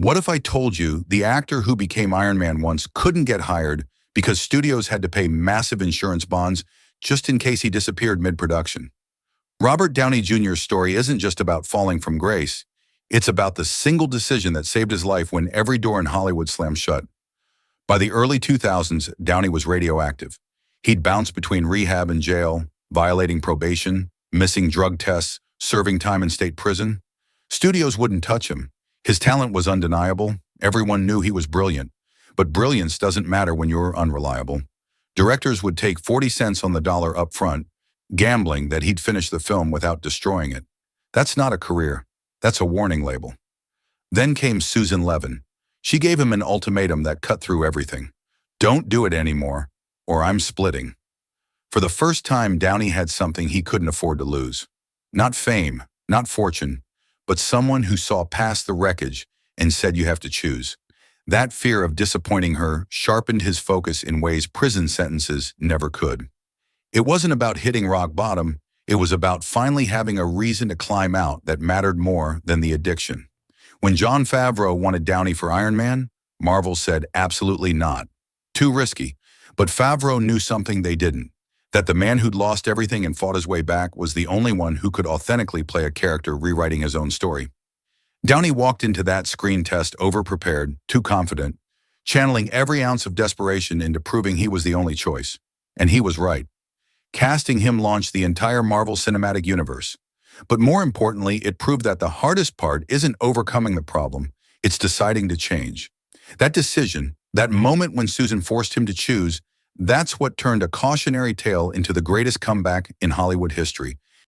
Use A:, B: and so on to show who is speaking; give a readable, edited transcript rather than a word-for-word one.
A: What if I told you the actor who became Iron Man once couldn't get hired because studios had to pay massive insurance bonds just in case he disappeared mid-production? Robert Downey Jr.'s story isn't just about falling from grace. It's about the single decision that saved his life when every door in Hollywood slammed shut. By the early 2000s, Downey was radioactive. He'd bounced between rehab and jail, violating probation, missing drug tests, serving time in state prison. Studios wouldn't touch him. His talent was undeniable. Everyone knew he was brilliant. But brilliance doesn't matter when you're unreliable. Directors would take 40 cents on the dollar up front, gambling that he'd finish the film without destroying it. That's not a career. That's a warning label. Then came Susan Levin. She gave him an ultimatum that cut through everything. Don't do it anymore, or I'm splitting. For the first time, Downey had something he couldn't afford to lose. Not fame, not fortune, but someone who saw past the wreckage and said you have to choose. That fear of disappointing her sharpened his focus in ways prison sentences never could. It wasn't about hitting rock bottom. It was about finally having a reason to climb out that mattered more than the addiction. When Jon Favreau wanted Downey for Iron Man, Marvel said absolutely not. Too risky. But Favreau knew something they didn't, that the man who'd lost everything and fought his way back was the only one who could authentically play a character rewriting his own story. Downey walked into that screen test overprepared, too confident, channeling every ounce of desperation into proving he was the only choice. And he was right. Casting him launched the entire Marvel Cinematic Universe. But more importantly, it proved that the hardest part isn't overcoming the problem, it's deciding to change. That decision, that moment when Susan forced him to choose, that's what turned a cautionary tale into the greatest comeback in Hollywood history.